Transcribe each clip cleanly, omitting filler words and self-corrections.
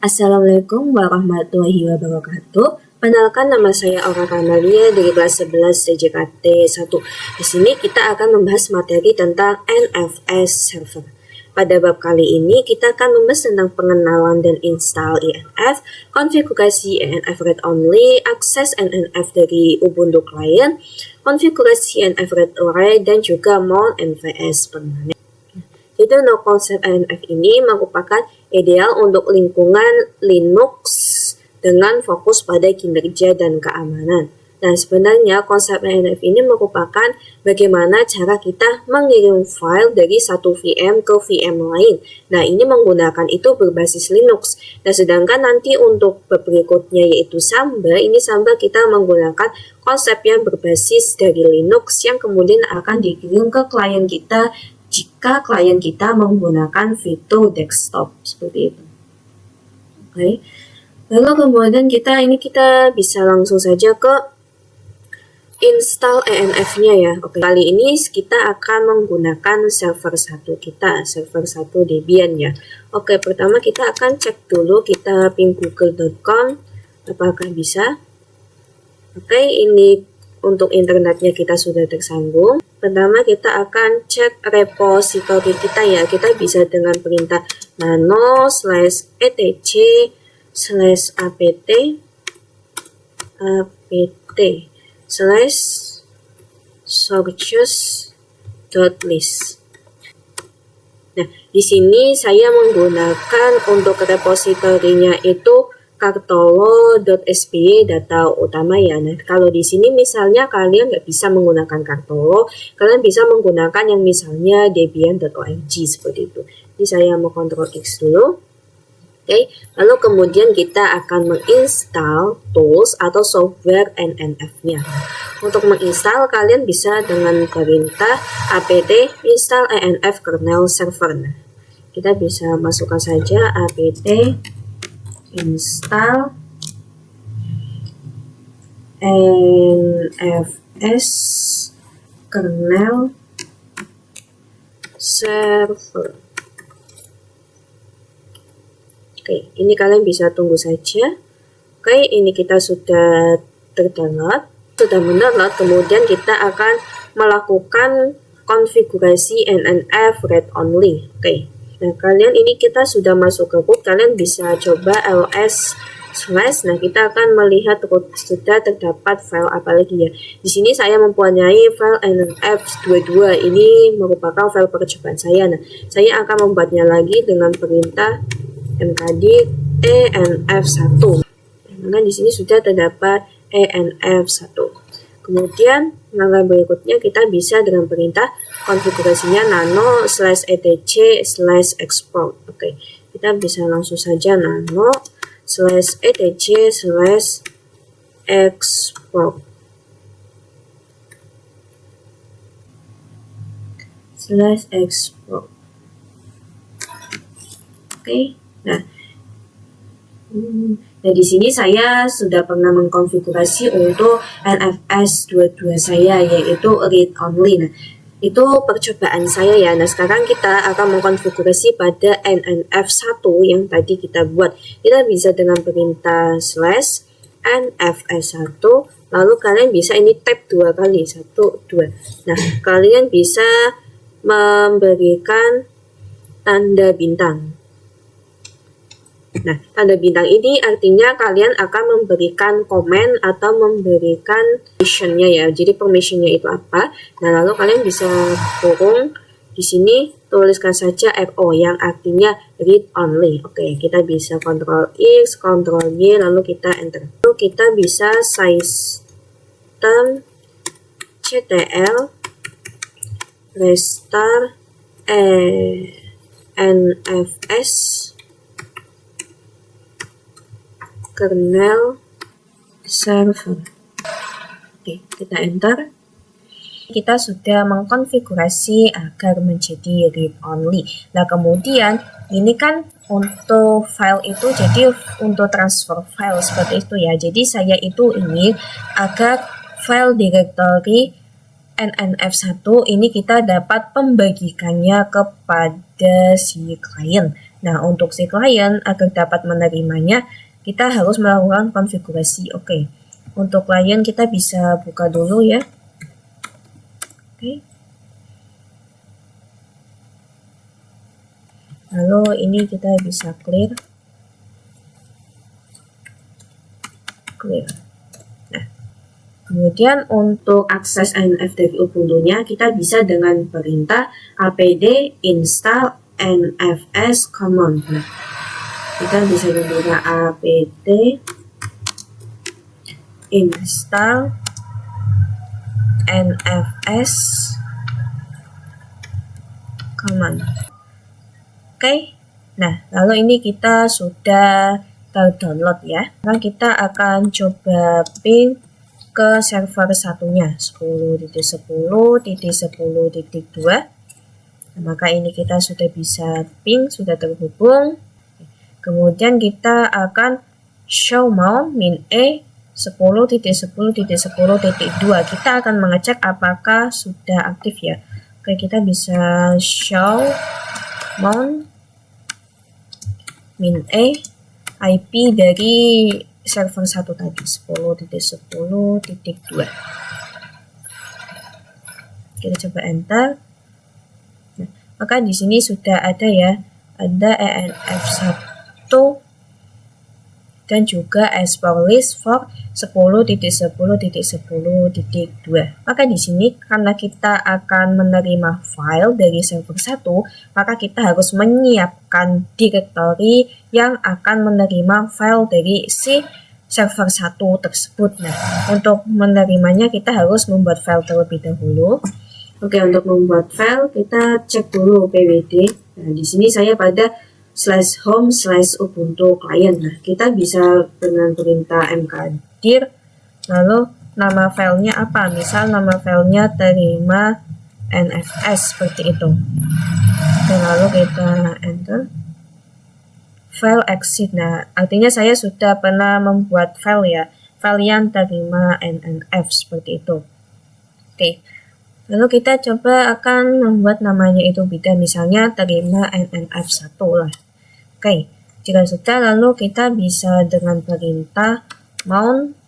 Assalamualaikum warahmatullahi wabarakatuh. Perkenalkan, nama saya Aura Kamalia dari kelas 11 CJKT 1. Di sini kita akan membahas materi tentang NFS server. Pada bab kali ini kita akan membahas tentang pengenalan dan install INF, konfigurasi INF read only, akses NNF dari Ubuntu client, konfigurasi INF read array, dan juga mount NVS permanen. Jadi untuk konsep INF ini merupakan ideal untuk lingkungan Linux dengan fokus pada kinerja dan keamanan. Nah, sebenarnya konsep INF ini merupakan bagaimana cara kita mengirim file dari satu VM ke VM lain. Nah, ini menggunakan itu berbasis Linux. Nah, sedangkan nanti untuk berikutnya yaitu Samba, ini Samba kita menggunakan konsep yang berbasis dari Linux yang kemudian akan dikirim ke klien kita jika klien kita menggunakan fitur desktop seperti itu. Oke. Lalu kemudian kita bisa langsung saja ke install INF-nya ya. Oke. Kali ini kita akan menggunakan server 1 kita, server 1 Debian ya. Oke, pertama kita akan cek dulu, kita ping google.com apakah bisa. Oke, ini untuk internetnya kita sudah tersambung. Pertama kita akan cek repository kita ya. Kita bisa dengan perintah nano/apt/sources.list. Nah, di sini saya menggunakan untuk repositorinya itu kartolo.sby data utama ya. Nah, kalau di sini misalnya kalian nggak bisa menggunakan kartolo, kalian bisa menggunakan yang misalnya debian.org seperti itu. Jadi saya mau Ctrl X dulu. Oke, lalu kemudian kita akan menginstal tools atau software NNF-nya. Untuk menginstal kalian bisa dengan perintah apt install INF kernel server. Nah, kita bisa masukkan saja apt install NFS kernel server. Oke, ini kalian bisa tunggu saja. Oke, ini kita sudah terdownload, sudah mendownload. Kemudian kita akan melakukan konfigurasi NNF read only. Oke. Nah, kalian ini kita sudah masuk ke root, kalian bisa coba ls/. Nah, kita akan melihat root sudah terdapat file apa lagi ya. Di sini saya mempunyai file NNF22. Ini merupakan file percobaan saya. Nah, saya akan membuatnya lagi dengan perintah mkd enf1. Nah, di sini sudah terdapat enf1. Kemudian langkah berikutnya kita bisa dengan perintah konfigurasinya nano/etc/export. Oke, kita bisa langsung saja nano/etc/export. /export. Oke, nah di sini saya sudah pernah mengkonfigurasi untuk NFS22 saya, yaitu read only. Nah, itu percobaan saya ya. Nah, sekarang kita akan mengkonfigurasi pada NNF1 yang tadi kita buat. Kita bisa dengan perintah /nfs1, lalu kalian bisa ini tab 2 kali, 1, 2. Nah, kalian bisa memberikan tanda bintang. Nah, tanda bintang ini artinya kalian akan memberikan komen atau memberikan permissionnya ya. Jadi permissionnya itu apa? Nah, lalu kalian bisa kurung di sini, tuliskan saja RO yang artinya read only. Oke, kita bisa Ctrl X, Ctrl Y, lalu kita enter. Lalu kita bisa system ctl restart nfs kernel server. Oke, kita enter. Kita sudah mengkonfigurasi agar menjadi read only. Nah, kemudian ini kan untuk file itu, jadi untuk transfer file seperti itu ya. Jadi saya itu ingin agar file directory NNF1 ini kita dapat membagikannya kepada si klien. Nah, untuk si klien agar dapat menerimanya, kita harus melakukan konfigurasi. Oke. Untuk klien kita bisa buka dulu ya. Oke. Lalu ini kita bisa clear. Nah, kemudian untuk akses NF dari Ubuntu-nya kita bisa dengan perintah apd install nfs command. Nah, kita bisa menggunakan apd install nfs command. Oke. Nah, lalu ini kita sudah terdownload ya. Nah, kita akan coba ping ke server satunya 10.10.10.2. Nah, maka ini kita sudah bisa ping, sudah terhubung. Kemudian kita akan show mount min e 10.10.10.2. Kita akan mengecek apakah sudah aktif ya. Oke, kita bisa show mount min e IP dari server 1 tadi 10.10.2. Kita coba enter. Nah, maka di sini sudah ada ya, ada enf1 dan juga export list for 10.10.10.2. Maka di sini karena kita akan menerima file dari server 1, maka kita harus menyiapkan directory yang akan menerima file dari si server 1 tersebut. Nah, untuk menerimanya kita harus membuat file terlebih dahulu. Oke, untuk membuat file kita cek dulu pwd. Nah, di sini saya pada /home/ubuntu client. Nah, kita bisa dengan perintah mkdir, lalu nama filenya apa? Misal nama filenya terima nfs seperti itu. Oke, lalu kita enter. File exit. Nah, artinya saya sudah pernah membuat file ya, file yang terima nnf seperti itu. Oke. Lalu kita coba akan membuat namanya itu beda, misalnya terima nnf1 lah. Oke, jika sudah lalu kita bisa dengan perintah mount,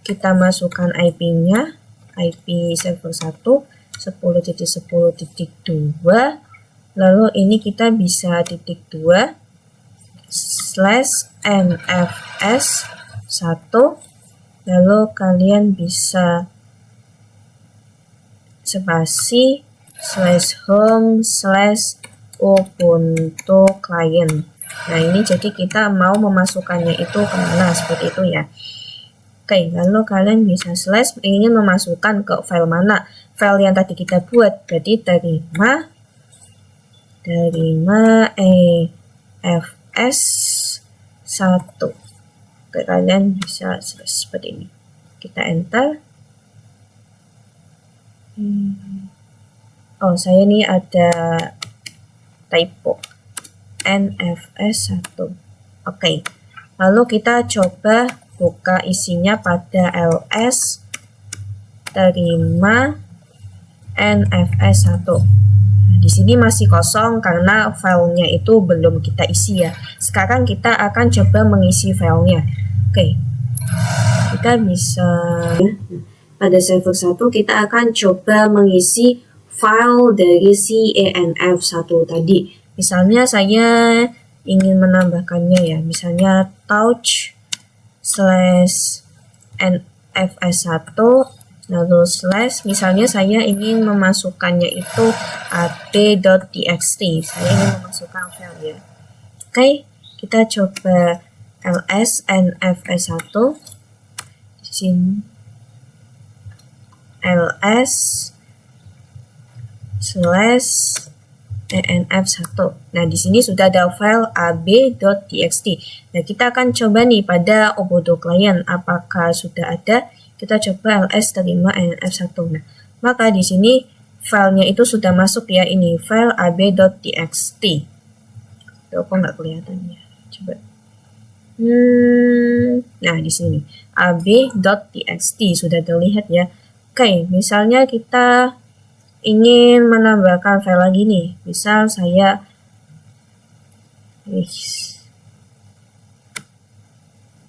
kita masukkan IP-nya, IP server 1 10.10.2, lalu ini kita bisa /nfs1, lalu kalian bisa spasi /home/ubuntu client. Nah, ini jadi kita mau memasukkannya itu kemana, seperti itu ya. Oke, lalu kalian bisa ingin memasukkan ke file mana, file yang tadi kita buat, berarti terima efs1. Oke, kalian bisa seperti ini. Kita enter. Oh, saya ini ada typo nfs1. Oke, lalu kita coba buka isinya pada ls terima nfs1. Di sini masih kosong karena filenya itu belum kita isi ya. Sekarang kita akan coba mengisi filenya. Oke, kita bisa pada server 1 kita akan coba mengisi file dari si enf1 tadi. Misalnya saya ingin menambahkannya ya, misalnya touch/nfs1 lalu misalnya saya ingin memasukkannya itu ad.txt. Saya ingin memasukkan file ya. Oke, kita coba ls nfs1 di sini ls/enf1. Nah, di sini sudah ada file ab.txt. Nah, kita akan coba nih pada Ubuntu client apakah sudah ada. Kita coba ls terima enf1. Nah, maka di sini filenya itu sudah masuk ya, ini file ab.txt. Kok nggak kelihatan ya? Coba. Nah, di sini ab.txt sudah terlihat ya. Oke, misalnya kita ingin menambahkan file lagi nih. Misal saya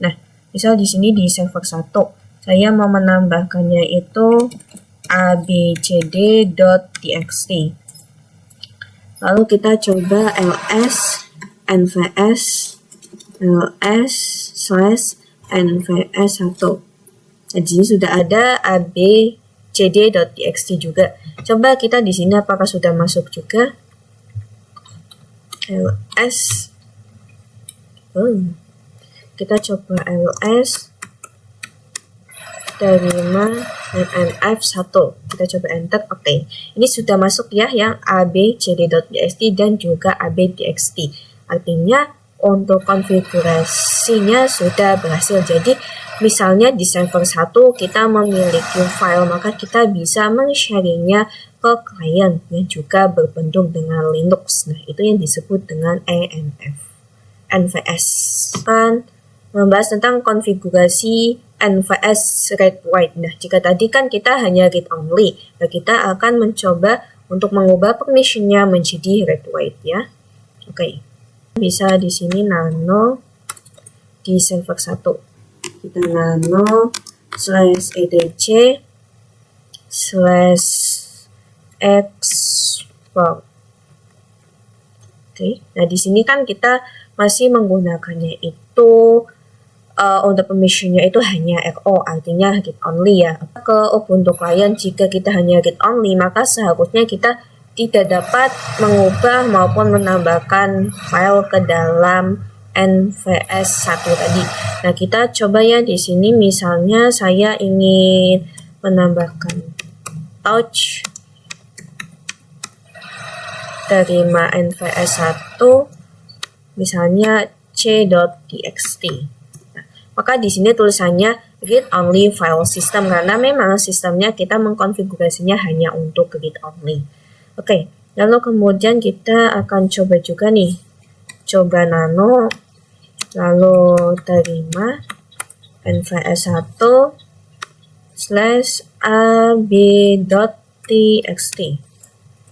Nah, misal di sini di server 1, saya mau menambahkannya itu abcd.txt. Lalu kita coba ls nvs ls/nvs1. Nah, di sini sudah ada abcd.txt juga. Coba kita di sini apakah sudah masuk juga? ls. Kita coba ls terima nf1. Kita coba enter. Oke. Ini sudah masuk ya yang abcd.txt dan juga abtxt. Artinya untuk konfigurasinya sudah berhasil. Jadi misalnya di server 1 kita memiliki file, maka kita bisa men-sharingnya ke klien yang juga berbentuk dengan Linux. Nah, itu yang disebut dengan NVS. Kan membahas tentang konfigurasi NVS read write. Nah, jika tadi kan kita hanya read only, nah kita akan mencoba untuk mengubah permissionnya menjadi read write ya. Oke. Bisa di sini nano di server 1. Kita nano /etc/export. Oke. Nah, di sini kan kita masih menggunakannya itu untuk permissionnya itu hanya RO, artinya read only ya. Ke Ubuntu client, jika kita hanya read only, maka seharusnya kita tidak dapat mengubah maupun menambahkan file ke dalam NVS1 tadi. Nah, kita coba ya di sini misalnya saya ingin menambahkan touch terima NVS1 misalnya c.txt. Nah, maka di sini tulisannya read only file system karena memang sistemnya kita mengkonfigurasinya hanya untuk read only. Oke, lalu kemudian kita akan coba juga nih. Coba nano, lalu terima nvs1/ab.txt.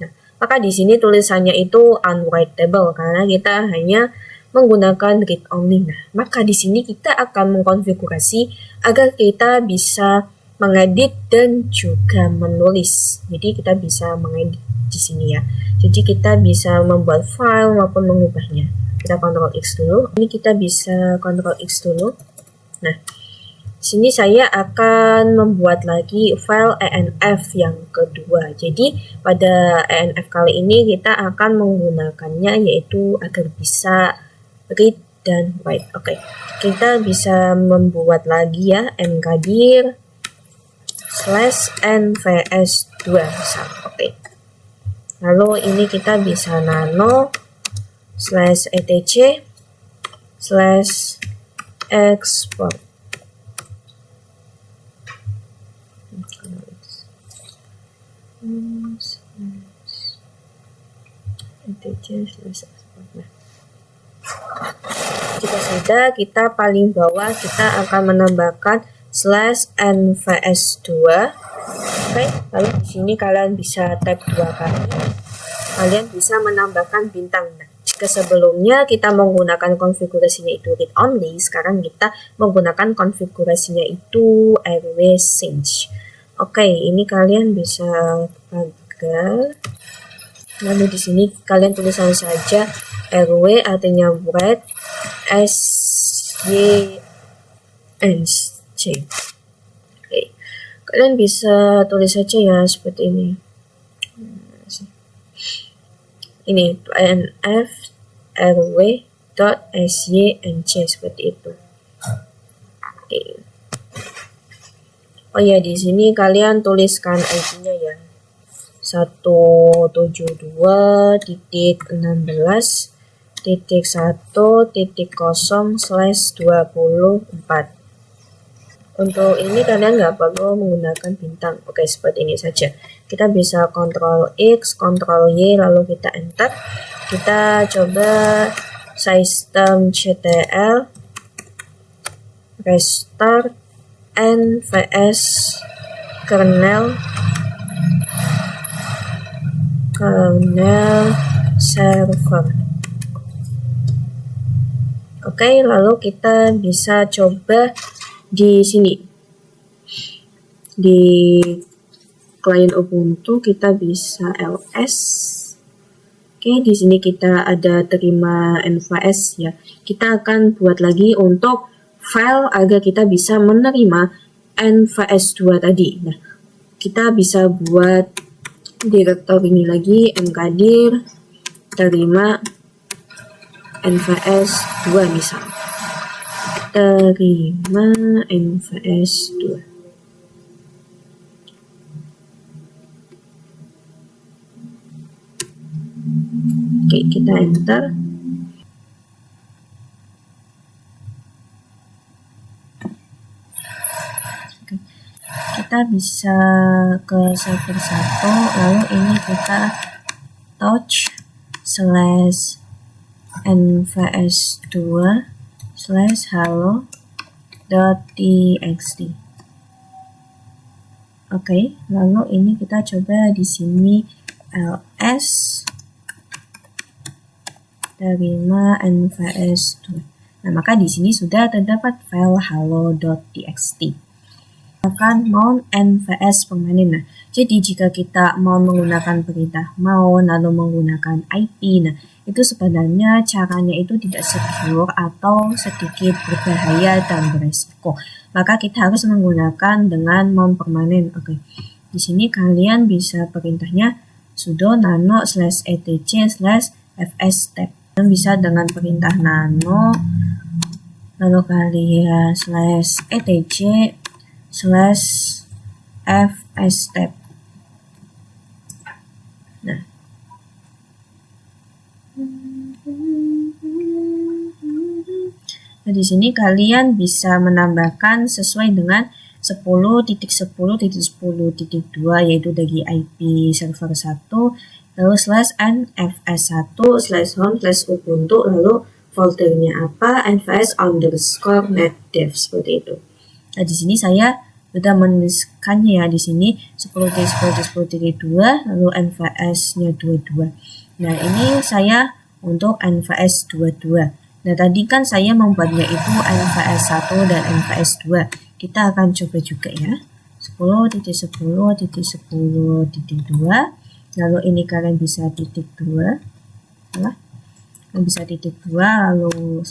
Nah, maka di sini tulisannya itu unwritable karena kita hanya menggunakan read only. Nah, maka di sini kita akan mengkonfigurasi agar kita bisa mengedit dan juga menulis. Jadi kita bisa mengedit di sini ya. Jadi kita bisa membuat file maupun mengubahnya. Kita Ctrl X dulu. Ini kita bisa Ctrl X dulu. Nah, sini saya akan membuat lagi file env yang kedua. Jadi pada env kali ini kita akan menggunakannya yaitu agar bisa read dan write. Oke. Kita bisa membuat lagi ya mkdir/nvs2 misal. Oke. Lalu ini kita bisa nano /etc/export. Jika sudah, kita paling bawah kita akan menambahkan /nvs2. Oke, lalu di sini kalian bisa tap 2 kali. Kalian bisa menambahkan bintang. Nah, jika sebelumnya kita menggunakan konfigurasinya itu read only, sekarang kita menggunakan konfigurasinya itu rw sync. Oke, ini kalian bisa pagar. Lalu di sini kalian tulisan saja rw artinya write syncc. Oke, kalian bisa tulis saja ya seperti ini. Ini nf rw.syncc seperti itu. Oke. Oh ya, di sini kalian tuliskan ID-nya ya. 172.1.0/24. Untuk ini kalian nggak perlu menggunakan bintang. Oke, seperti ini saja. Kita bisa Ctrl X, Ctrl Y, lalu kita enter. Kita coba systemctl restart nvs kernel server. Oke, lalu kita bisa coba di sini. Di klien Ubuntu kita bisa ls. Oke, di sini kita ada terima NVS ya. Kita akan buat lagi untuk file agar kita bisa menerima NVS2 tadi. Nah, kita bisa buat direktor ini lagi, mkdir terima NVS2 misal. Terima NVS2. Oke, kita enter. Oke, kita bisa ke server 1, lalu ini kita touch /nvs2 /hello.txt. Oke, lalu ini kita coba di sini ls terima NVS2. Nah, maka di sini sudah terdapat file hello.txt. Akan mount NVS permanen. Nah, jadi jika kita mau menggunakan perintah mount lalu menggunakan IP, nah itu sebenarnya caranya itu tidak secure atau sedikit berbahaya dan beresiko. Maka kita harus menggunakan dengan mount permanen. Oke. Di sini kalian bisa perintahnya sudo nano /etc/fstab. Bisa dengan perintah nano lalu kalian /etc/fstab. Nah, di sini kalian bisa menambahkan sesuai dengan 10.10.10.2 yaitu dari IP server 1 lalu /nfs1/home/ubuntu lalu foldernya apa nvs_netdev seperti itu. Nah, di sini saya sudah menuliskannya ya di sini 10.10.10.2 lalu nvs-nya 22. Nah, ini saya untuk nvs 22. Nah, tadi kan saya membuatnya itu nvs1 dan nvs2. Kita akan coba juga ya. 10.10.10.2 lalu ini kalian bisa titik 2 salah bisa titik 2 lalu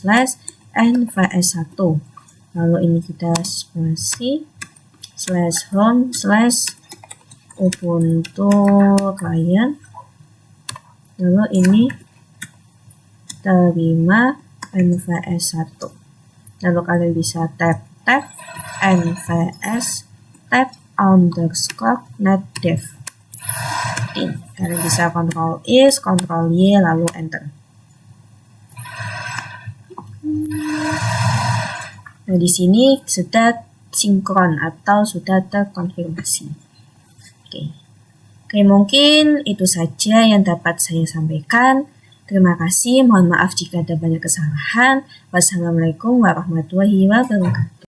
/nvs1 lalu ini kita spasi /home/ubuntu client lalu ini terima nvs1 lalu kalian bisa tab nvs tab_netdev. Kalian bisa Ctrl Is, Ctrl Y, lalu Enter. Nah, di sini sudah sinkron atau sudah terkonfirmasi. Oke, mungkin itu saja yang dapat saya sampaikan. Terima kasih, mohon maaf jika ada banyak kesalahan. Wassalamualaikum warahmatullahi wabarakatuh.